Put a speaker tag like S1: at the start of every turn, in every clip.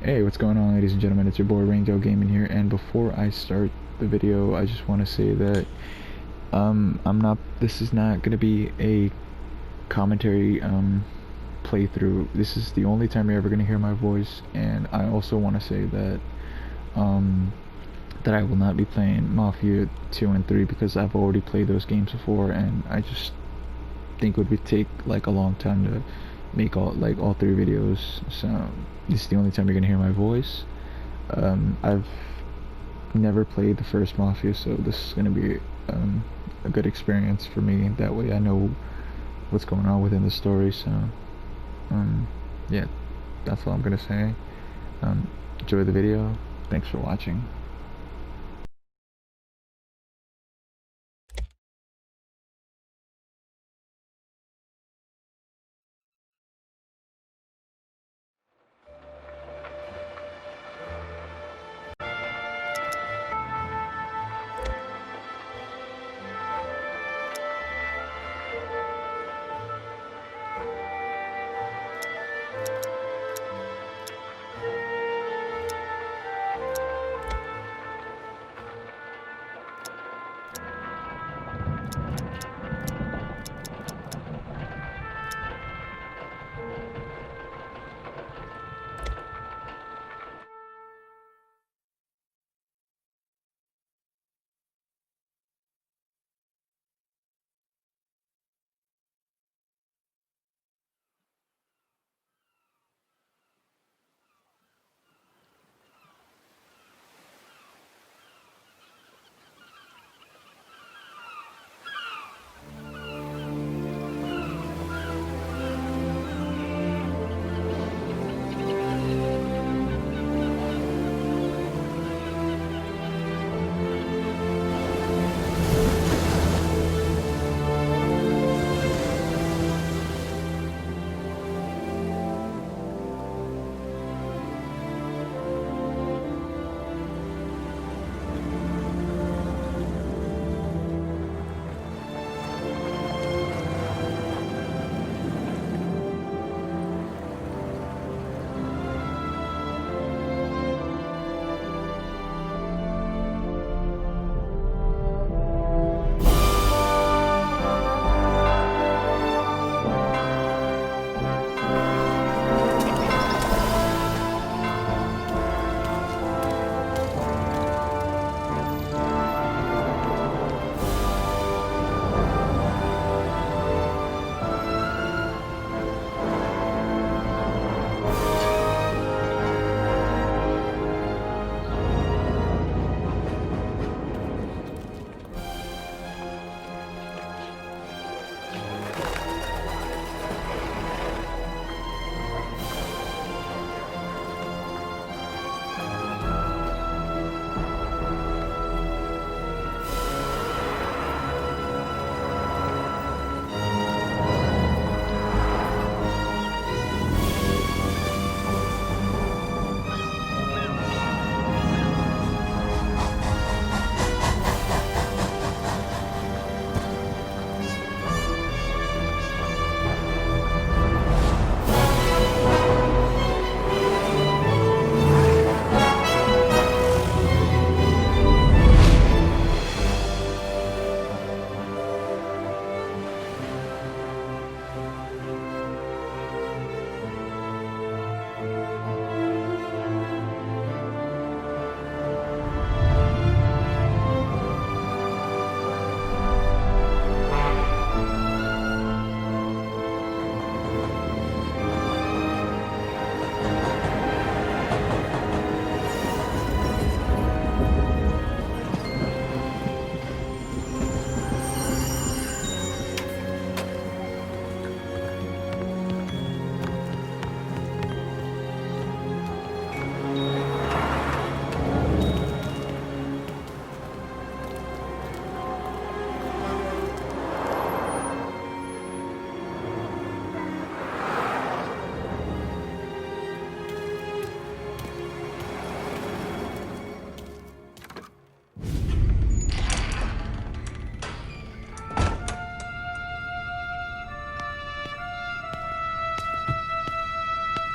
S1: Hey, what's going on, ladies and gentlemen? It's your boy RangelGaming here, and before I start the video, I just want to say that this is not gonna be a commentary playthrough. This is the only time you're ever gonna hear my voice, and I also want to say that um that I will not be playing Mafia 2 and 3 because I've already played those games before, and I just think it would take like a long time to make all three videos. So this is the only time you're gonna hear my voice. I've never played the first Mafia, so this is gonna be a good experience for me. That way I know what's going on within the story. So yeah, that's all I'm gonna say. Enjoy the video. Thanks for watching.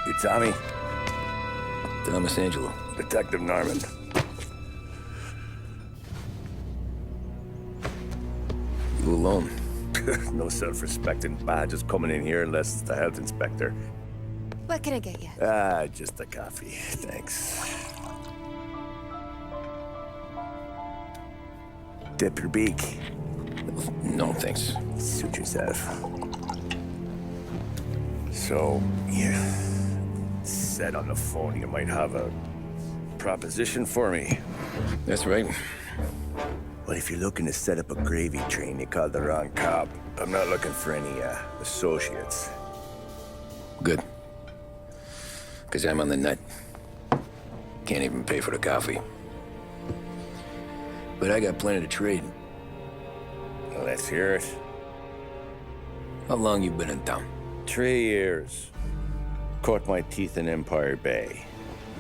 S2: You Tommy? Thomas Angelo.
S3: Detective Norman.
S2: You alone?
S3: No self-respecting badges coming in here unless it's the health inspector.
S4: What can I get you?
S3: Just a coffee. Thanks. Dip your beak.
S2: No, thanks.
S3: Suit yourself. So, you said on the phone you might have a proposition for me.
S2: That's right.
S3: Well, if you're looking to set up a gravy train, you called the wrong cop. I'm not looking for any, associates.
S2: Good. Because I'm on the nut. Can't even pay for the coffee. But I got plenty to trade.
S3: Well, let's hear it.
S2: How long you been in town?
S3: 3 years. Caught my teeth in Empire Bay.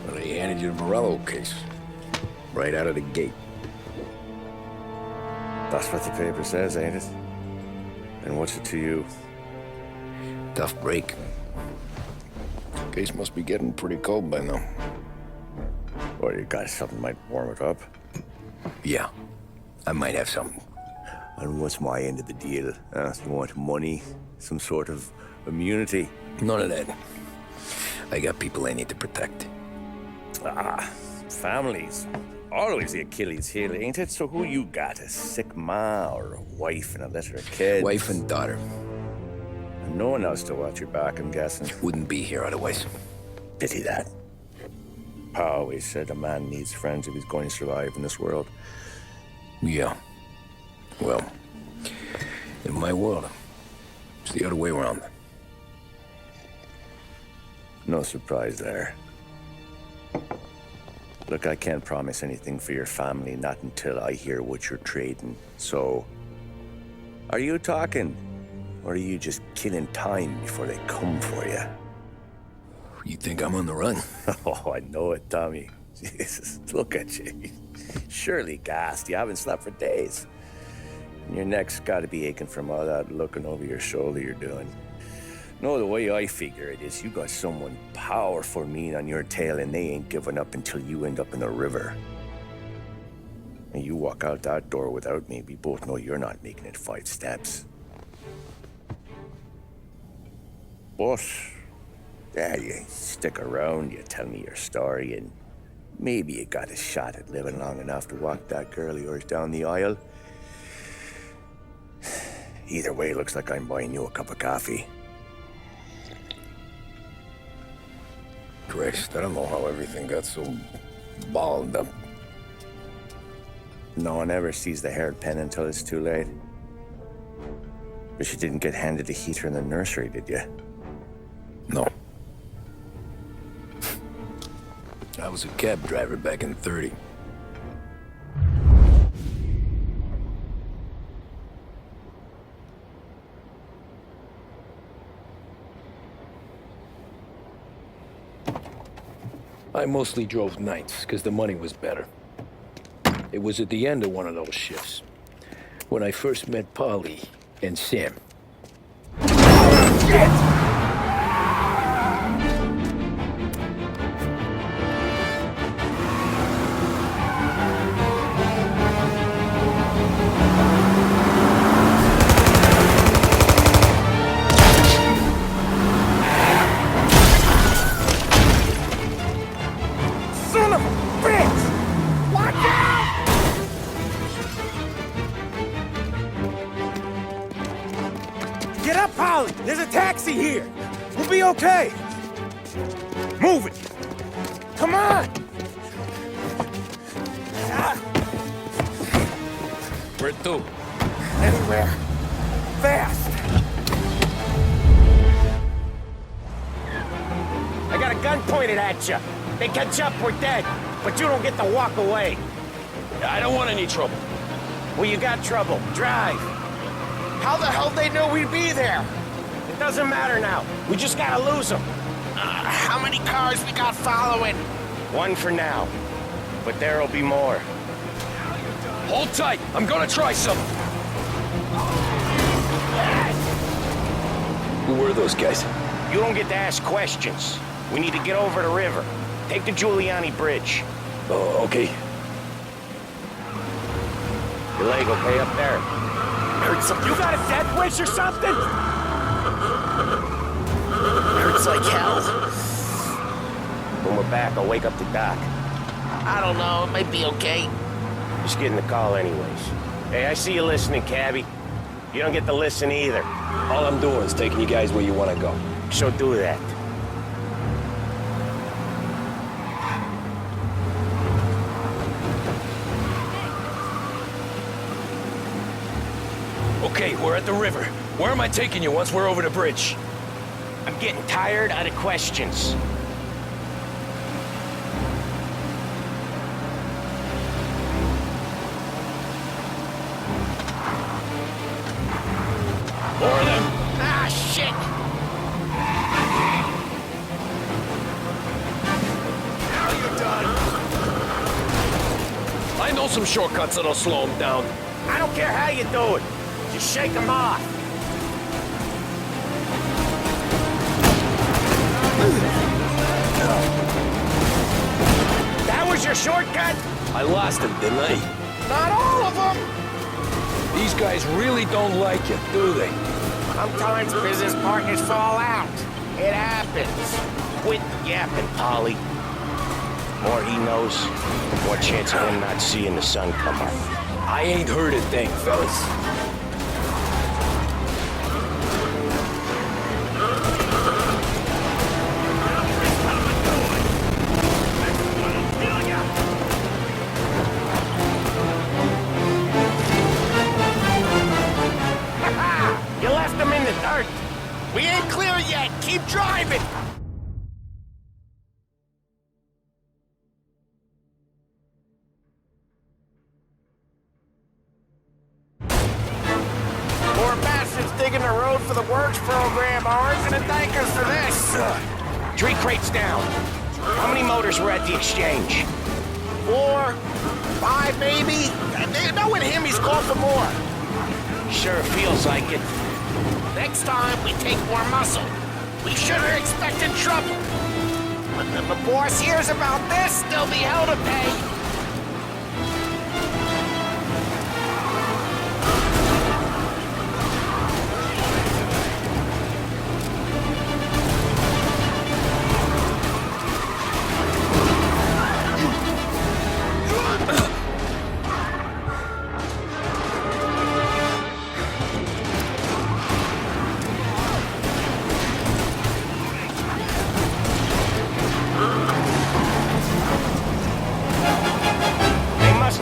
S2: Well, they handed you the Morello case. Right out of the gate.
S3: That's what the paper says, ain't it? And what's it to you?
S2: Tough break. Case must be getting pretty cold by now.
S3: Or you got something might warm it up?
S2: Yeah, I might have something.
S3: And what's my end of the deal? You want money? Some sort of immunity?
S2: None of that. I got people I need to protect.
S3: Families. Always the Achilles heel, ain't it? So who you got? A sick ma or a wife and a litter of kids?
S2: Wife and daughter.
S3: And no one else to watch your back, I'm guessing.
S2: Wouldn't be here otherwise.
S3: Pity that. Pa always said a man needs friends if he's going to survive in this world.
S2: Yeah. Well, in my world, it's the other way around.
S3: No surprise there. Look, I can't promise anything for your family, not until I hear what you're trading. So, are you talking? Or are you just killing time before they come for you?
S2: You think I'm on the run?
S3: Oh, I know it, Tommy. Jesus, look at you. Surely gassed. You haven't slept for days. And your neck's got to be aching from all that looking over your shoulder you're doing. No, the way I figure it is you got someone powerful mean on your tail and they ain't giving up until you end up in the river. And you walk out that door without me, we both know you're not making it 5 steps. But, yeah, you stick around, you tell me your story, and maybe you got a shot at living long enough to walk that girl of yours down the aisle. Either way, looks like I'm buying you a cup of coffee.
S2: Christ, I don't know how everything got so balled up.
S3: No one ever sees the hairpin until it's too late. But you didn't get handed a heater in the nursery, did you?
S2: No. I was a cab driver back in '30. I mostly drove nights, because the money was better. It was at the end of one of those shifts, when I first met Polly and Sam. Shit!
S3: Son of a bitch! Watch out! Get up, Polly! There's a taxi here! We'll be okay! Move it! Come on!
S2: Where to?
S3: Anywhere! Fast! I got a gun pointed at you. They catch up, we're dead. But you don't get to walk away.
S2: I don't want any trouble.
S3: Well, you got trouble. Drive. How the hell they know we'd be there? It doesn't matter now. We just gotta lose them.
S5: How many cars we got following?
S3: One for now. But there'll be more.
S2: Hold tight. I'm gonna try something. Who were those guys?
S3: You don't get to ask questions. We need to get over the river.
S6: Take the Giuliani Bridge.
S2: Oh, okay.
S6: Your leg okay up there?
S5: Hurts like
S6: You got a death wish or something?
S5: hurts like hell.
S6: When we're back, I'll wake up the doc.
S5: I don't know. It might be okay.
S6: Just getting the call anyways. Hey, I see you listening, cabbie. You don't get to listen either.
S2: All I'm doing is taking you guys where you want to go.
S6: So do that.
S2: Okay, we're at the river. Where am I taking you once we're over the bridge?
S6: I'm getting tired of the questions.
S2: More of them.
S5: Ah, shit! Now you're done.
S2: I know some shortcuts that'll slow them down.
S6: I don't care how you do it. Just shake them off. That was your shortcut?
S2: I lost him, didn't I?
S5: Not all of them!
S2: These guys really don't like you, do they?
S5: Sometimes business partners fall out. It happens.
S6: Quit yapping, Polly. More he knows, the more chance of him not seeing the sun come up.
S2: I ain't heard a thing, fellas.
S6: You left him in the dirt.
S5: We ain't clear yet. Keep driving. Poor bastards digging the road for the works program aren't gonna thank us for this.
S6: 3 crates down. How many motors were at the exchange?
S5: 4, 5 maybe. Knowing him, he's called for more.
S6: Sure feels like it.
S5: Next time, we take more muscle. We should have expected trouble. When the boss hears about this, there'll be hell to pay.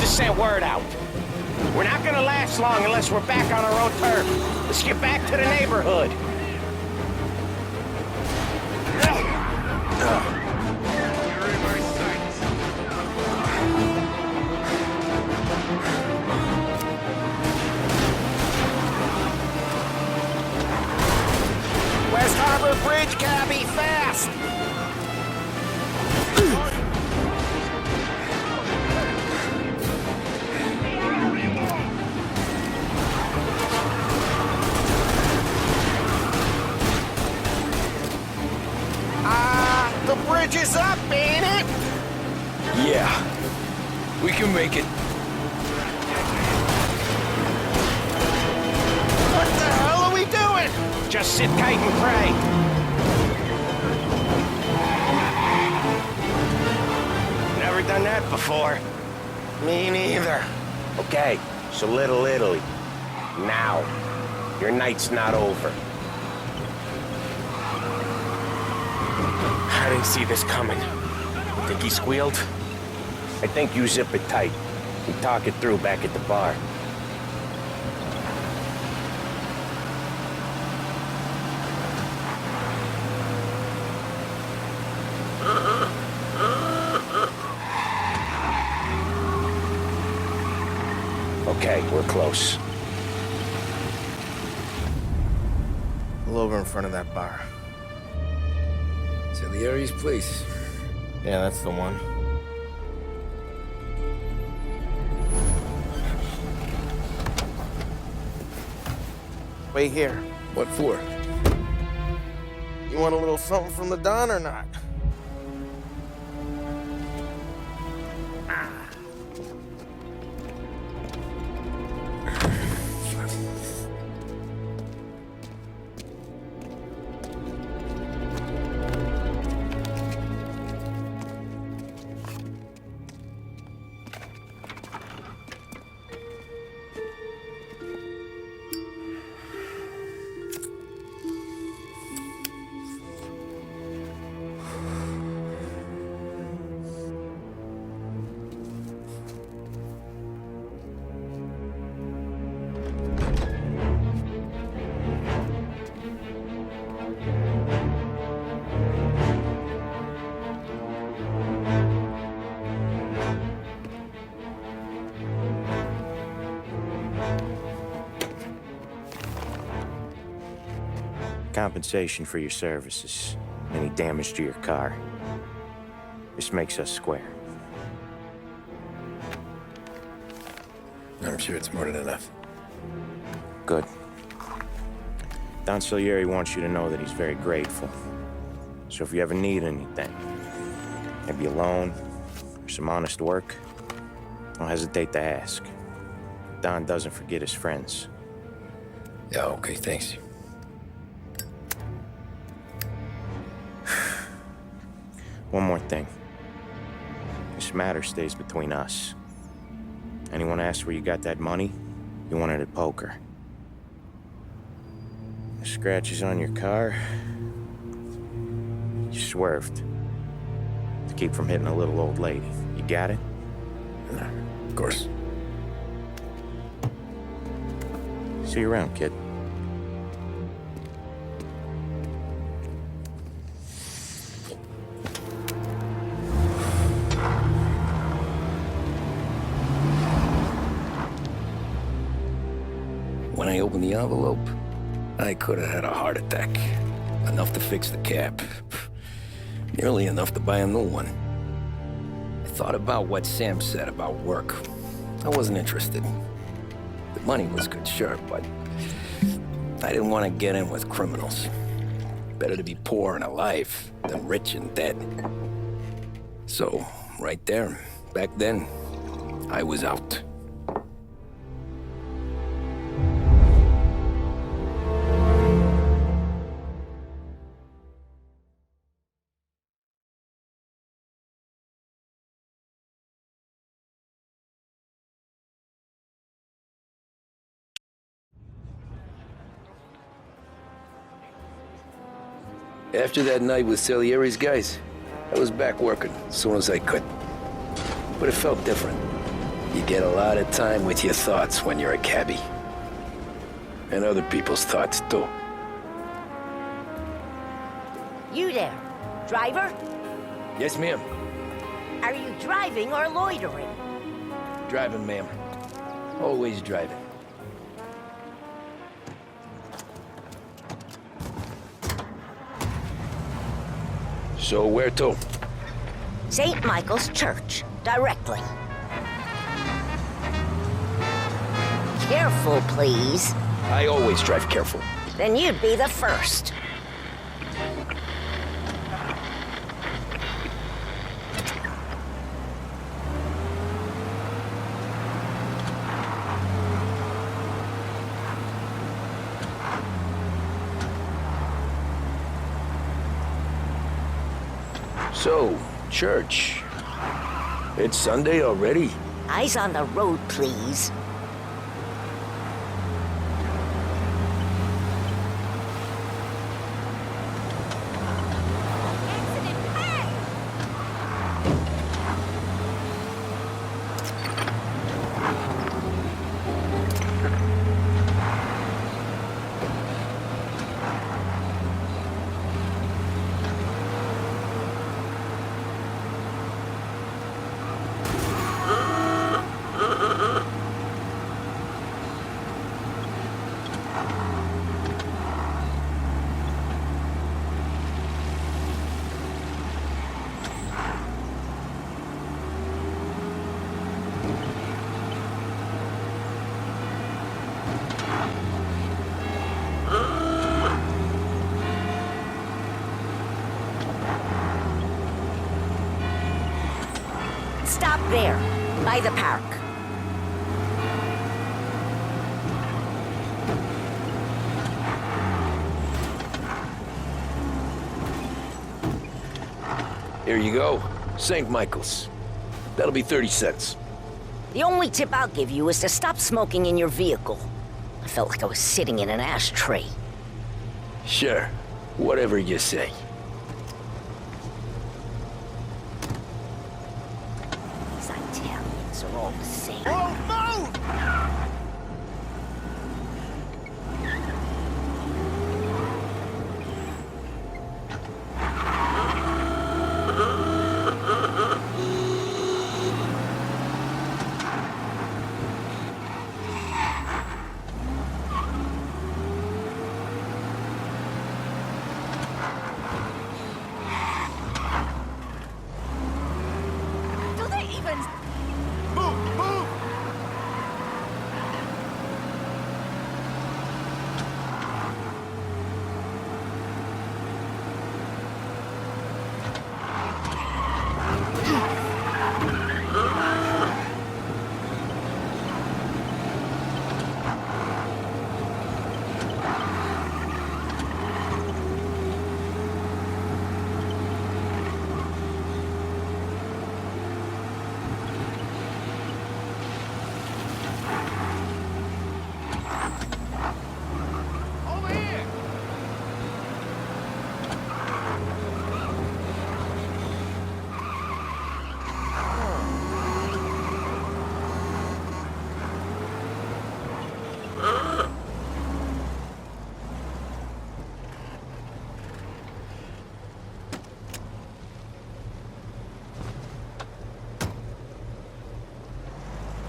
S6: Sent word out. We're not gonna last long unless we're back on our own turf. Let's get back to the neighborhood.
S5: West Harbor Bridge, cabby, fast! The bridge is up, ain't it?
S2: Yeah. We can make it.
S5: What the hell are we doing?
S6: Just sit tight and pray. Never done that before.
S5: Me neither.
S6: Okay, so Little Italy. Now. Your night's not over. I didn't see this coming. Think he squealed? I think you zip it tight. We talk it through back at the bar. Okay, we're close.
S5: Pull over in front of that bar.
S2: Salieri's place.
S5: Yeah, that's the one. Wait here.
S2: What for?
S5: You want a little something from the Don or not?
S6: compensation for your services, any damage to your car. This makes us square.
S2: I'm sure it's more than enough.
S6: Good. Don Salieri wants you to know that he's very grateful. So if you ever need anything, maybe a loan or some honest work, don't hesitate to ask. Don doesn't forget his friends.
S2: Yeah, okay, thanks.
S6: One more thing. This matter stays between us. Anyone asks where you got that money, you won it at poker. The scratches on your car, you swerved to keep from hitting a little old lady. You got it?
S2: Of course.
S6: See you around, kid.
S2: When I opened the envelope, I could have had a heart attack. Enough to fix the cab. Nearly enough to buy a new one. I thought about what Sam said about work. I wasn't interested. The money was good, sure, but I didn't want to get in with criminals. Better to be poor and alive than rich and dead. So, right there, back then, I was out. After that night with Salieri's guys, I was back working as soon as I could. But it felt different. You get a lot of time with your thoughts when you're a cabbie. And other people's thoughts, too.
S7: You there, driver?
S2: Yes, ma'am.
S7: Are you driving or loitering?
S2: Driving, ma'am. Always driving. So where to?
S7: St. Michael's Church, directly. Careful, please.
S2: I always drive careful.
S7: Then you'd be the first.
S2: So, church. It's Sunday already?
S7: Eyes on the road, please. Stop there, by the park.
S2: Here you go. St. Michael's. That'll be 30 cents.
S7: The only tip I'll give you is to stop smoking in your vehicle. I felt like I was sitting in an ashtray.
S2: Sure. Whatever you say.
S7: These Italians are all the same.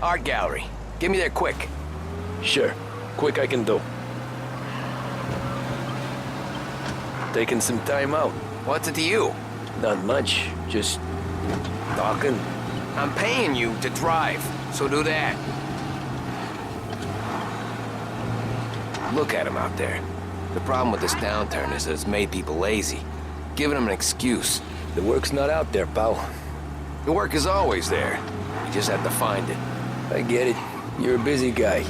S2: Art gallery. Get me there quick. Sure. Quick I can do. Taking some time out. What's it to you? Not much. Just talking. I'm paying you to drive, so do that. Look at him out there. The problem with this downturn is that it's made people lazy. Giving them an excuse. The work's not out there, pal. The work is always there. You just have to find it. I get it. You're a busy guy.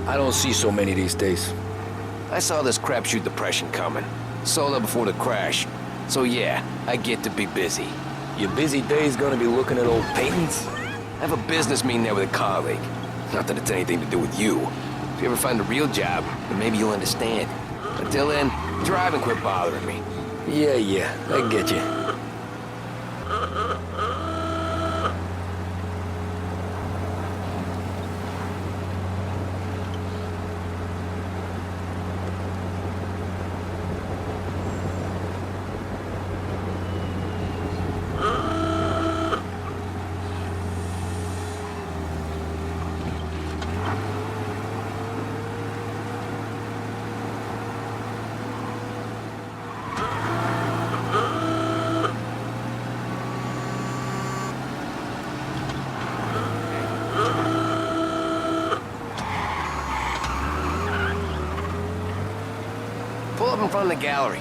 S2: I don't see so many these days. I saw this crapshoot depression coming. Sold out before the crash. So yeah, I get to be busy. Your busy day's gonna be looking at old paintings? I have a business meeting there with a colleague. Not that it's anything to do with you. If you ever find a real job, then maybe you'll understand. Until then, drive and quit bothering me. Yeah, I get you. Pull up in front of the gallery.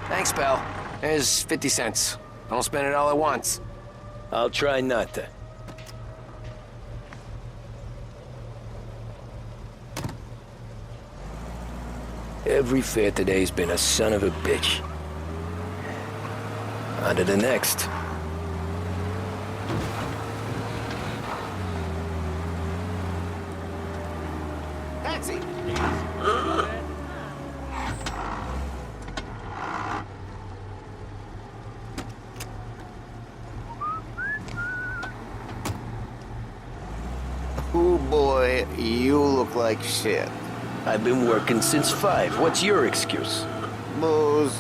S2: Thanks, pal. There's 50 cents. Don't spend it all at once. I'll try not to. Every fare today's been a son of a bitch. On to the next.
S5: Taxi! Oh boy, you look like shit.
S2: I've been working since 5. What's your excuse?
S5: Booze.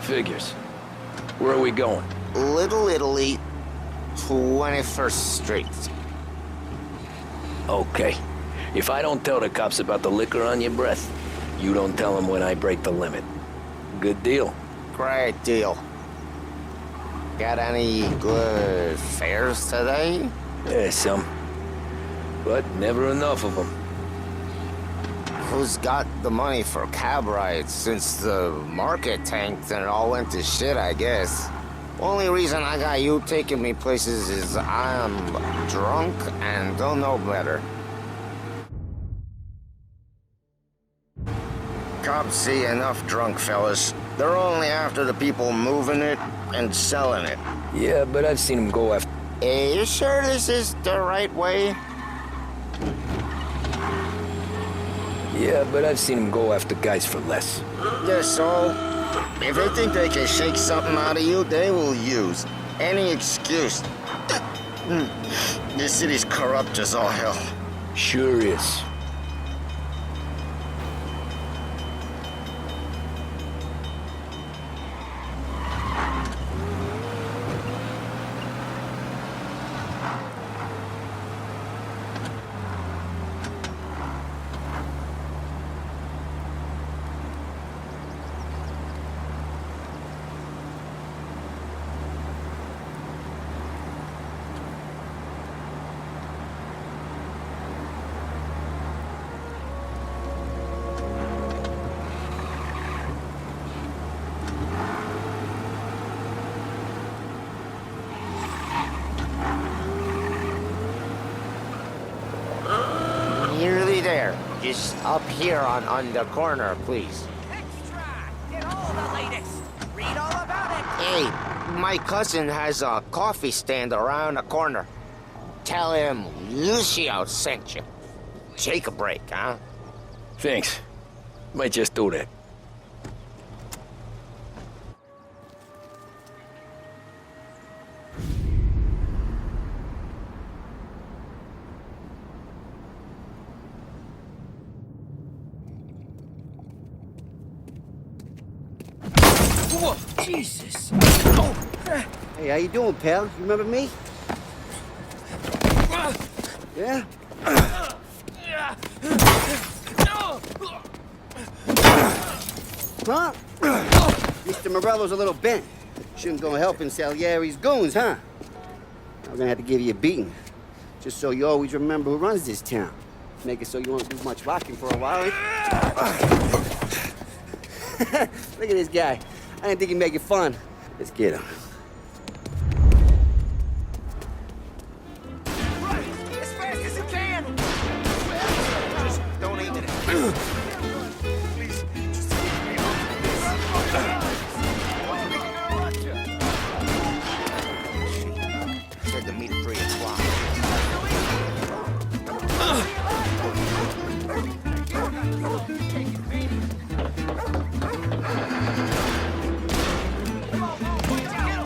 S2: Figures. Where are we going?
S5: Little Italy, 21st Street.
S2: Okay. If I don't tell the cops about the liquor on your breath, you don't tell them when I break the limit. Good deal.
S5: Great deal. Got any good fares today?
S2: Yeah, some. But never enough of them.
S5: Who's got the money for cab rides since the market tanked and it all went to shit, I guess? Only reason I got you taking me places is I'm drunk and don't know better. Cops see enough drunk fellas. They're only after the people moving it and selling it.
S2: Yeah, but I've seen them go after...
S5: Hey, you sure this is the right way?
S2: Yeah, but I've seen them go after guys for less.
S5: Yes, so if they think they can shake something out of you, they will use any excuse. This city's corrupt as all hell.
S2: Sure is.
S5: Nearly there. Just up here on the corner, please.
S8: Extra! Get all the latest! Read all about it!
S5: Hey, my cousin has a coffee stand around the corner. Tell him Lucio sent you. Take a break, huh?
S2: Thanks. Might just do that. Whoa, Jesus.
S9: Hey, how you doing, pal? You remember me? Yeah? Huh? Mr. Morello's a little bent. Shouldn't go helping Salieri's goons, huh? I'm gonna have to give you a beating. Just so you always remember who runs this town. Make it so you won't do much rocking for a while. Look at this guy. I didn't think he'd make it fun. Let's get him.
S8: Right! As fast as you can!
S5: Just don't aim at it.
S8: Please, just keep me off
S5: Said to meet at 3 o'clock.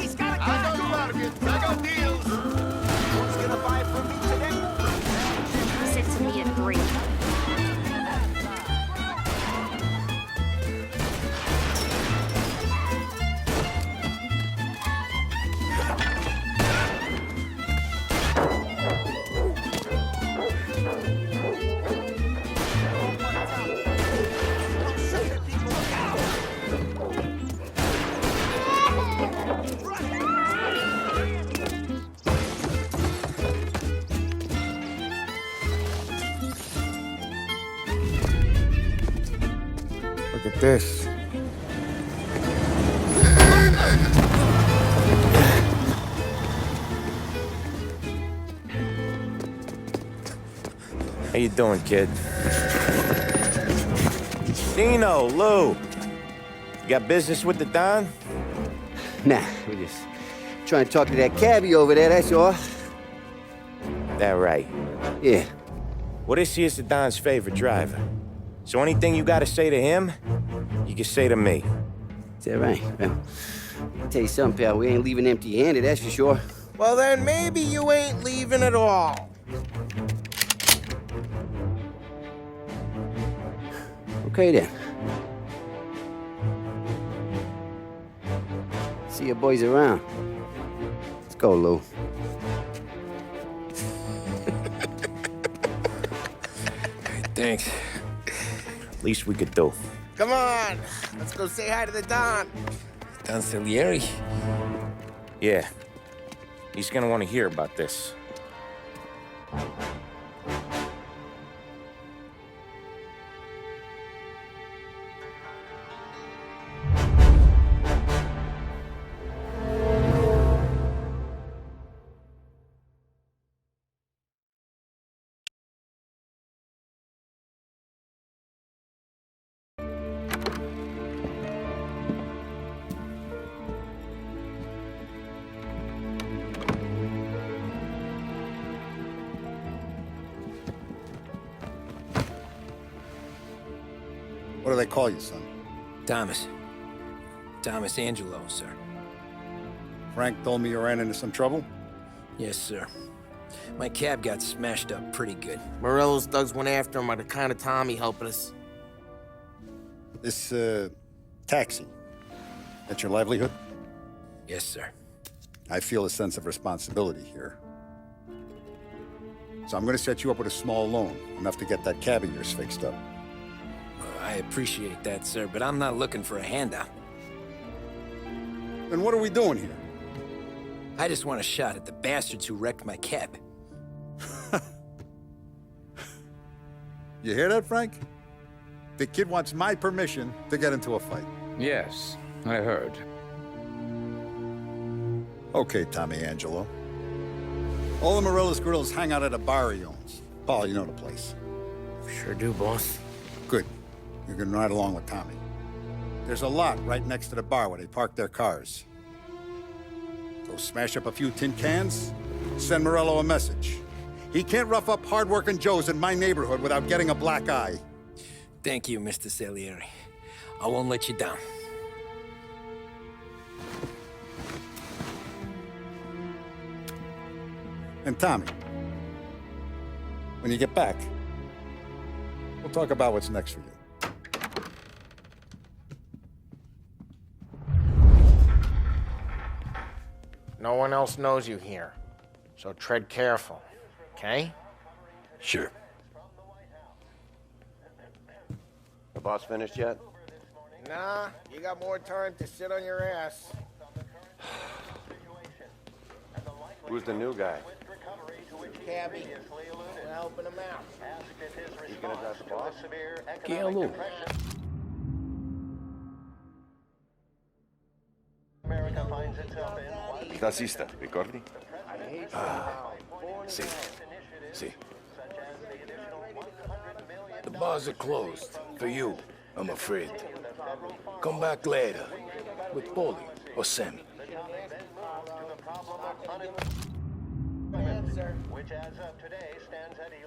S8: He's got a gun! I got deals!
S5: Who's gonna buy from me today?
S4: Sit to me at 3.
S5: Look at this.
S6: How you doing, kid? Dino, Lou. You got business with the Don?
S9: Nah, we're just trying to talk to that cabbie over there, that's all.
S6: That right.
S9: Yeah.
S6: Well, this here's the Don's favorite driver. So anything you gotta say to him, you can say to me.
S9: Is that right? Well, I'll tell you something, pal. We ain't leaving empty-handed, that's for sure.
S5: Well, then maybe you ain't leaving at all.
S9: Okay, then. See your boys around. Let's go, Lou.
S2: Thanks.
S6: Least we could do.
S5: Come on, let's go say hi to the Don.
S2: Don Salieri?
S6: Yeah. He's gonna want to hear about this.
S10: What do they call you, son?
S2: Thomas. Thomas Angelo, sir.
S10: Frank told me you ran into some trouble?
S2: Yes, sir. My cab got smashed up pretty good.
S5: Morello's thugs went after him on account of Tommy helping us.
S10: This, taxi, that's your livelihood?
S2: Yes, sir.
S10: I feel a sense of responsibility here. So I'm gonna set you up with a small loan, enough to get that cab of yours fixed up.
S2: I appreciate that, sir, but I'm not looking for a handout.
S10: Then what are we doing here?
S2: I just want a shot at the bastards who wrecked my cab.
S10: You hear that, Frank? The kid wants my permission to get into a fight.
S11: Yes, I heard.
S10: Okay, Tommy Angelo. All the Morello's girls hang out at a bar he owns. Paul, you know the place.
S5: Sure do, boss.
S10: Good. You're gonna ride along with Tommy. There's a lot right next to the bar where they park their cars. Go smash up a few tin cans, send Morello a message. He can't rough up hard-working Joes in my neighborhood without getting a black eye.
S2: Thank you, Mr. Salieri. I won't let you down.
S10: And Tommy, when you get back, we'll talk about what's next for you.
S12: No one else knows you here. So tread careful, okay?
S2: Sure.
S3: The boss finished yet?
S12: Nah, you got more time to sit on your ass.
S3: Who's the new guy?
S12: Cabby, we're helping him out.
S3: He's gonna drive the boss?
S2: Que alô?
S3: Taxista, ricordi?
S2: See. See. The bars are closed. For you, I'm afraid. Come back later. With Paulie or Sam.
S13: Which as of today stands at 11%,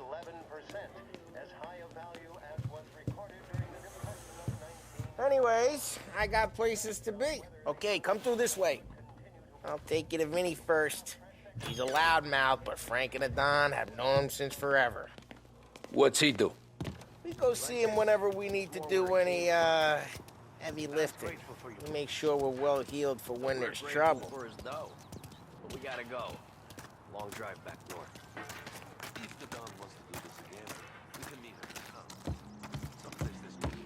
S13: as high a value as was recorded during the Depression of 19...
S12: Anyways, I got places to be. Okay, come through this way. I'll take you to Vinny first. He's a loudmouth, but Frank and the Don have known him since forever.
S2: What's he do?
S12: We go see him whenever we need to do any, heavy lifting. We make sure we're well healed for when there's trouble.
S2: For his dough. But we gotta go. Long drive back north. If the Don wants to do this again, we can meet him in town. Someplace this week.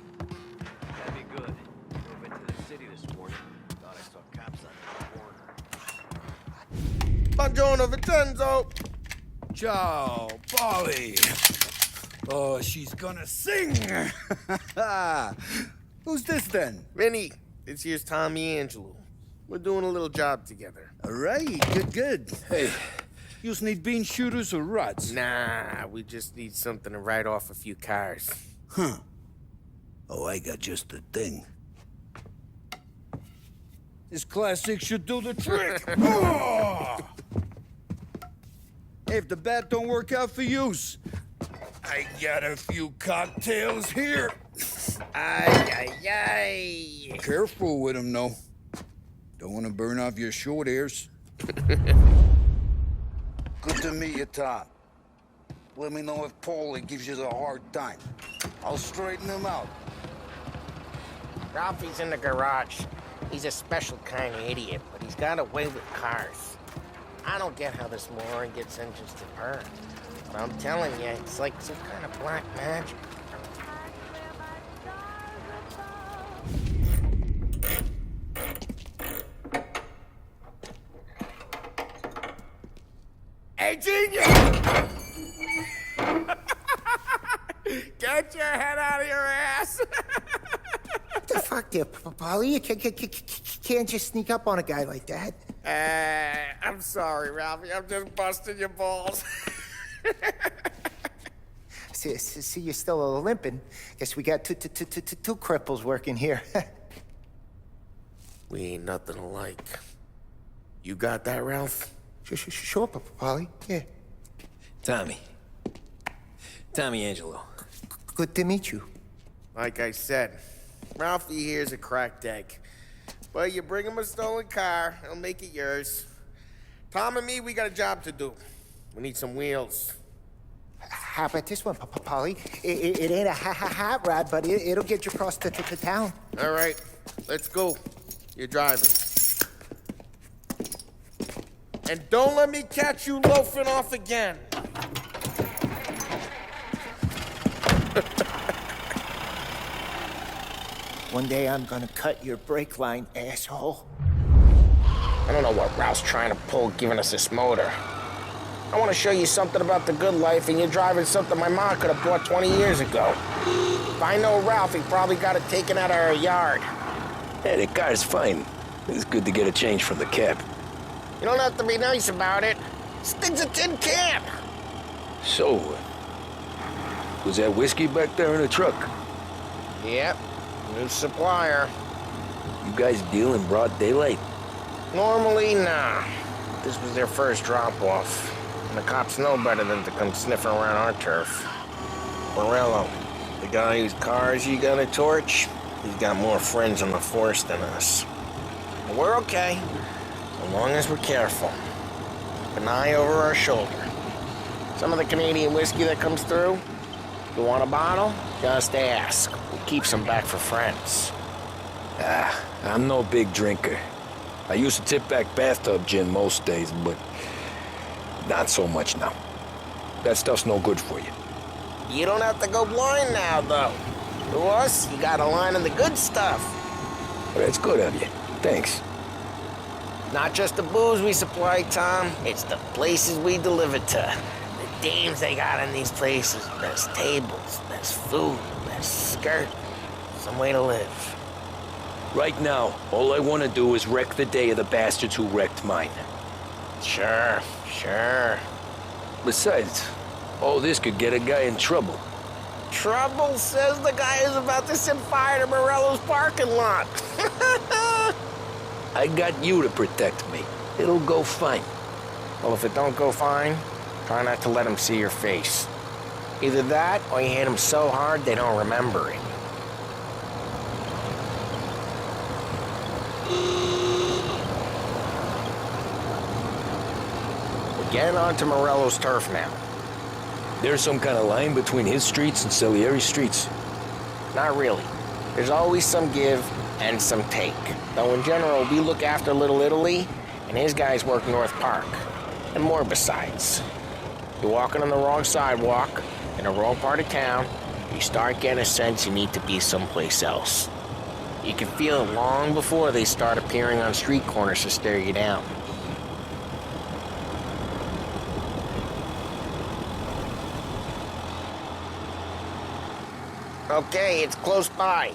S2: That'd be good. Drove into the city this morning. Thought I saw cops on the corner.
S12: Buongiorno, Vincenzo!
S11: Ciao, Polly. Oh, she's gonna sing. Who's this then?
S12: Vinny, this here's Tommy Angelo. We're doing a little job together.
S11: All right, good. Hey, you just need bean shooters or rods?
S12: Nah, we just need something to write off a few cars.
S11: Huh. Oh, I got just the thing. This classic should do the trick. Oh! Hey, if the bat don't work out for use, I got a few cocktails here.
S12: Ay.
S11: Careful with them, though. Don't want to burn off your short hairs. Good to meet you, Tom. Let me know if Paulie gives you a hard time. I'll straighten him out.
S12: Ralphie's in the garage. He's a special kind of idiot, but he's got a way with cars. I don't get how this moron gets engines to burn. But I'm telling you, it's like some kind of black magic. Hey, genius! Get your head out of your ass!
S14: What the fuck there, Polly? You can't just sneak up on a guy like that.
S12: I'm sorry, Ralphie. I'm just busting your balls.
S14: See, you're still limping. Guess we got two cripples working here.
S12: We ain't nothing alike. You got that, Ralph?
S14: Sure, Polly. Yeah.
S2: Tommy Angelo.
S14: Good to meet you.
S12: Like I said, Ralphie here's a cracked egg. But you bring him a stolen car, he'll make it yours. Tom and me, we got a job to do. We need some wheels.
S14: How about this one, Polly? It ain't a hot rod, but it'll get you across to town.
S12: All right, let's go. You're driving. And don't let me catch you loafing off again.
S14: One day I'm gonna cut your brake line, asshole.
S12: I don't know what Ralph's trying to pull giving us this motor. I want to show you something about the good life, and you're driving something my mom could have bought 20 years ago. If I know Ralph, he probably got it taken out of our yard.
S2: Hey, the car's fine. It's good to get a change from the cab.
S12: You don't have to be nice about it. This thing's a tin can.
S2: So, was that whiskey back there in the truck?
S12: Yep, new supplier.
S2: You guys deal in broad daylight?
S12: Normally, nah. This was their first drop-off. And the cops know better than to come sniffing around our turf. Morello, the guy whose cars you got a torch, he's got more friends on the force than us. But we're okay, as long as we're careful. Keep an eye over our shoulder. Some of the Canadian whiskey that comes through, you want a bottle? Just ask. We keep some back for friends.
S2: I'm no big drinker. I used to tip back bathtub gin most days, but not so much now. That stuff's no good for you.
S12: You don't have to go blind now, though. To us, you got a line of the good stuff.
S2: Well, that's good of you. Thanks.
S12: Not just the booze we supply, Tom. It's the places we deliver to. The dames they got in these places. Best tables, best food, best skirt. Some way to live.
S2: Right now, all I want to do is wreck the day of the bastards who wrecked mine.
S12: Sure.
S2: Besides, all this could get a guy in trouble.
S12: Trouble, says the guy who's about to set fire to Morello's parking lot.
S2: I got you to protect me. It'll go fine.
S12: Well, if it don't go fine, try not to let them see your face. Either that, or you hit them so hard they don't remember it. We're getting onto Morello's turf now.
S2: There's some kind of line between his streets and Salieri's streets?
S12: Not really. There's always some give and some take. Though in general, we look after Little Italy, and his guys work North Park. And more besides. You're walking on the wrong sidewalk, in the wrong part of town, you start getting a sense you need to be someplace else. You can feel it long before they start appearing on street corners to stare you down. Okay, it's close by.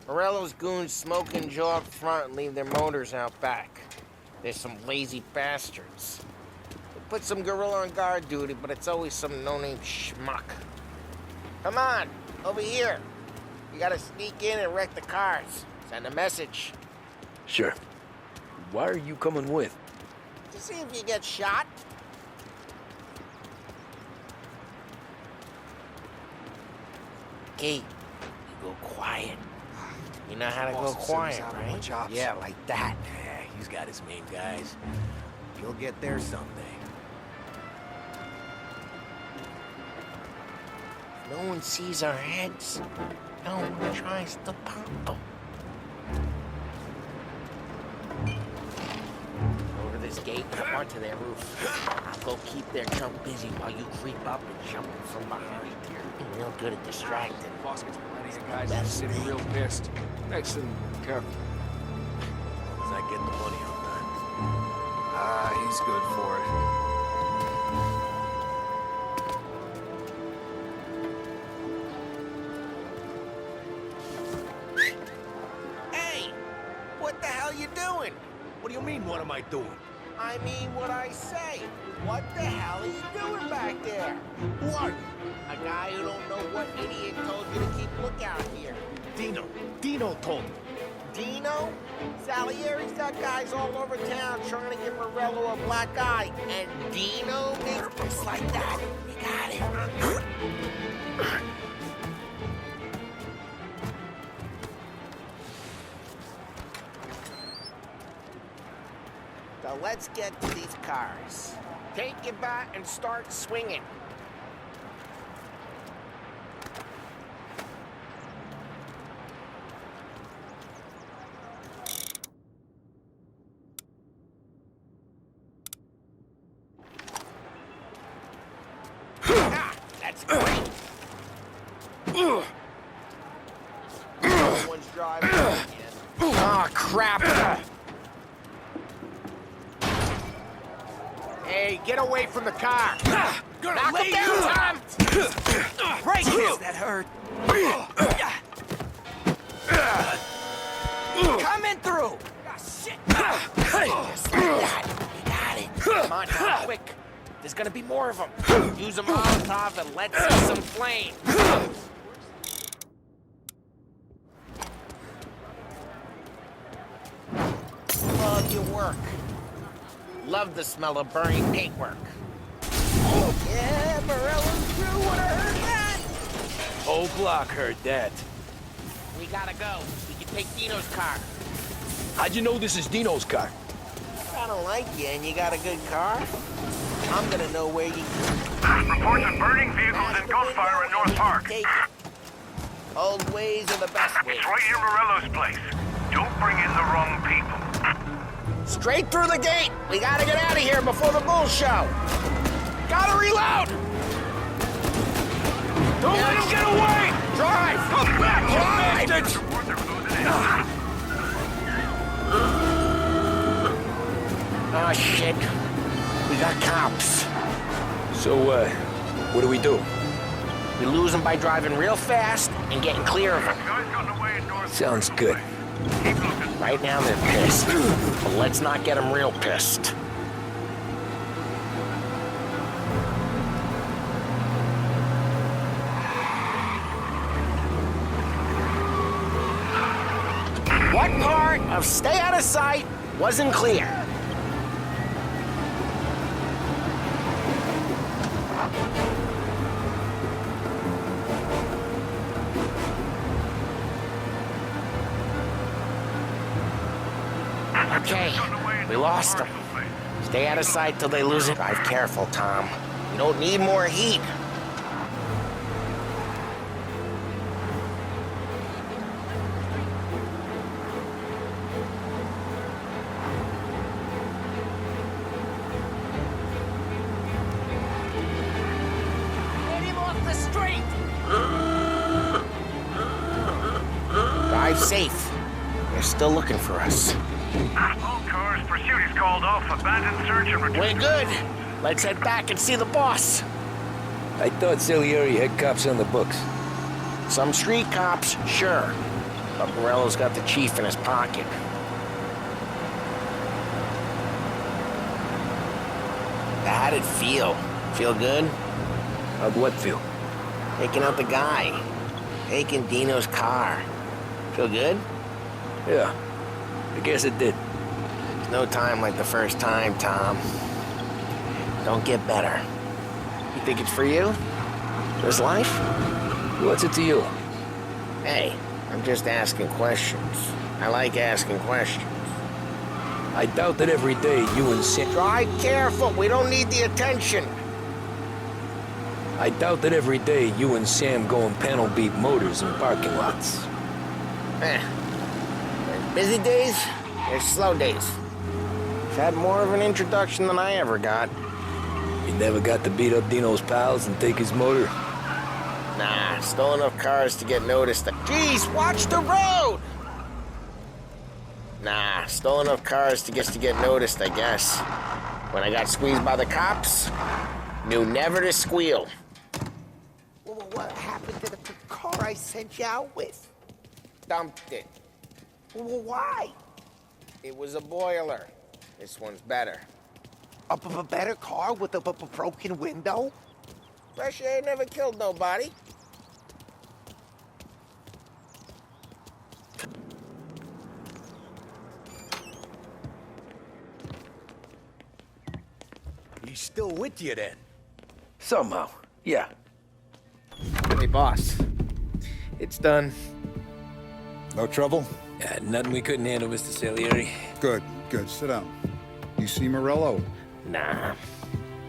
S12: Morello's goons smoke and jaw up front and leave their motors out back. There's some lazy bastards. They put some gorilla on guard duty, but it's always some no-name schmuck. Come on, over here. You gotta sneak in and wreck the cars. Send a message.
S2: Sure. Why are you coming with?
S12: To see if you get shot. Okay, you go quiet. You know how to go quiet, right?
S15: Yeah, like that. Yeah, he's got his main guys. You'll get there someday.
S12: No one sees our heads. No one tries to pop them. Over this gate and onto their roof. I'll go keep their chump busy while you creep up and jump in from behind. You're real good at distracting.
S16: Boss gets plenty of guys in the city real pissed. Next and careful.
S15: As I get the money on that.
S16: He's good for
S12: it. Hey! What the hell you doing?
S15: What do you mean, what am I doing?
S12: I mean what I say. What the hell are you doing back there?
S15: Who are you?
S12: A guy who don't know what idiot told you to keep lookout here.
S15: Dino told me.
S12: Dino? Salieri's got guys all over town trying to give Morello a black eye. And Dino makes just like that. You got it. So let's get to these cars. Take your bat and start swinging. That's great. No one's driving again. Oh, crap. Hey, get away from the car. Knock him down, Tom. Break him.
S15: That hurt.
S12: Coming through. Oh, shit. Just like that. You got it. Come on, Tom, quick. There's gonna be more of them. Use them on top and let's see some flame. Love your work. Love the smell of burning paintwork. Yeah, Morello's crew would have heard that.
S2: Whole block heard that.
S12: We gotta go. We can take Dino's car.
S2: How'd you know this is Dino's car?
S12: I don't like you and you got a good car. I'm gonna know where you...
S13: Reports of burning vehicles in
S11: heard gunfire in North Park. Old ways are the best ways.
S12: It's right near Morello's place. Don't bring in the wrong people.
S11: Straight through the gate. We gotta get out of here before the bulls show. Gotta reload.
S12: Don't let him get away!
S11: Drive!
S12: Come back, you
S11: Drive!
S12: bastards!
S11: Oh, shit. We got cops.
S2: So, what do we do?
S11: We lose them by driving real fast and getting clear of them.
S2: Sounds good.
S11: Right now they're pissed, but let's not get them real pissed. What part of stay out of sight wasn't clear? Okay, we lost them. Stay out of sight till they lose it. Drive careful, Tom. We don't need more heat.
S8: Get him off the street!
S11: Drive safe. They're still looking for us.
S12: All cars, pursuit is called off. Abandoned search and return.
S11: We're good. Let's head back and see the boss.
S2: I thought Salieri had cops on the books.
S11: Some street cops, sure. But Morello's got the chief in his pocket. How'd it feel? Feel good?
S2: How'd what feel?
S11: Taking out the guy. Taking Dino's car. Feel good?
S2: Yeah, I guess it did.
S11: There's no time like the first time, Tom. Don't get better. You think it's for you? This life?
S2: What's it to you?
S11: Hey, I'm just asking questions. I like asking questions.
S2: I doubt that every day you and Sam...
S11: Drive careful, we don't need the attention.
S2: I doubt that every day you and Sam go and panel beat motors in parking lots.
S11: There's busy days, there's slow days. I've had more of an introduction than I ever got.
S2: You never got to beat up Dino's pals and take his motor?
S11: Nah, stole enough cars to get noticed. Jeez, watch the road! Nah, stole enough cars to get noticed, I guess. When I got squeezed by the cops, knew never to squeal.
S14: What happened to the car I sent you out with?
S11: Dumped it.
S14: Why?
S11: It was a boiler. This one's better.
S14: A better car with a broken window?
S11: Fresh air never killed nobody.
S15: He's still with you then?
S2: Somehow, yeah. Hey, boss. It's done.
S10: No trouble?
S2: Yeah, nothing we couldn't handle, Mr. Salieri.
S10: Good, good. Sit down. You see Morello?
S11: Nah,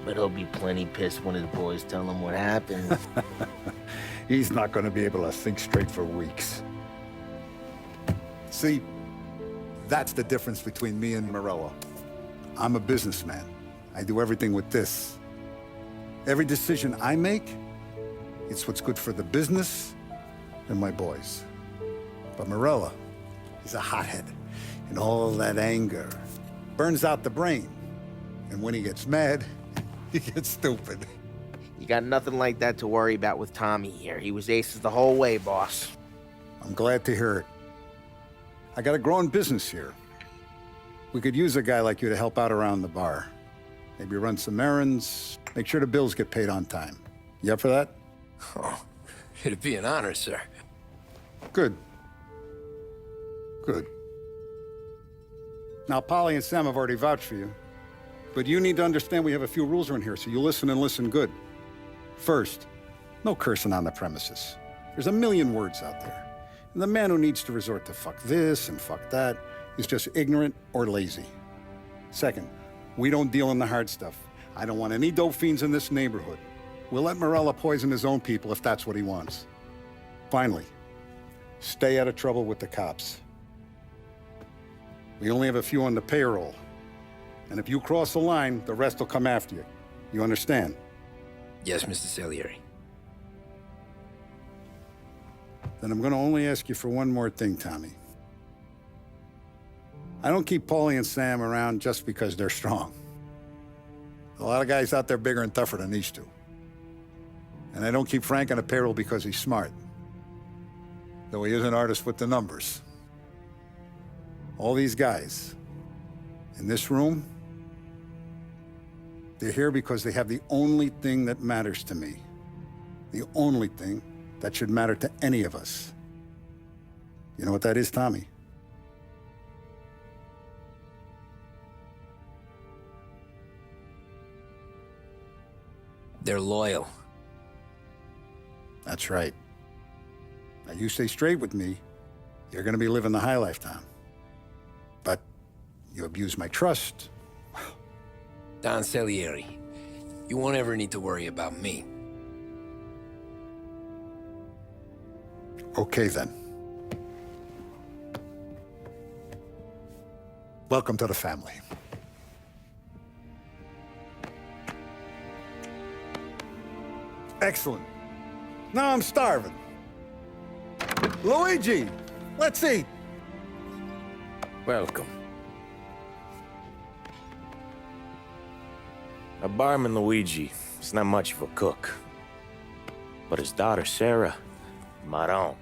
S11: but he'll be plenty pissed when his boys tell him what happened.
S10: He's not going to be able to think straight for weeks. See, that's the difference between me and Morello. I'm a businessman. I do everything with this. Every decision I make, it's what's good for the business and my boys. But Morello, he's a hothead, and all that anger burns out the brain. And when he gets mad, he gets stupid.
S11: You got nothing like that to worry about with Tommy here. He was aces the whole way, boss.
S10: I'm glad to hear it. I got a growing business here. We could use a guy like you to help out around the bar. Maybe run some errands, make sure the bills get paid on time. You up for that?
S2: Oh, it'd be an honor, sir.
S10: Good. Good. Now, Polly and Sam have already vouched for you. But you need to understand we have a few rules around here, so you listen and listen good. First, no cursing on the premises. There's a million words out there. And the man who needs to resort to fuck this and fuck that is just ignorant or lazy. Second, we don't deal in the hard stuff. I don't want any dope fiends in this neighborhood. We'll let Morella poison his own people if that's what he wants. Finally, stay out of trouble with the cops. We only have a few on the payroll. And if you cross the line, the rest will come after you. You understand?
S2: Yes, Mr. Salieri.
S10: Then I'm gonna only ask you for one more thing, Tommy. I don't keep Paulie and Sam around just because they're strong. A lot of guys out there bigger and tougher than these two. And I don't keep Frank on the payroll because he's smart. Though he is an artist with the numbers. All these guys in this room, they're here because they have the only thing that matters to me. The only thing that should matter to any of us. You know what that is, Tommy?
S2: They're loyal.
S10: That's right. Now you stay straight with me, you're gonna be living the high life, Tom. But you abuse my trust.
S2: Don Salieri, you won't ever need to worry about me.
S10: Okay, then. Welcome to the family. Excellent. Now I'm starving. Luigi, let's eat.
S2: Welcome.
S6: Our barman Luigi is not much of a cook. But his daughter Sarah, Maron.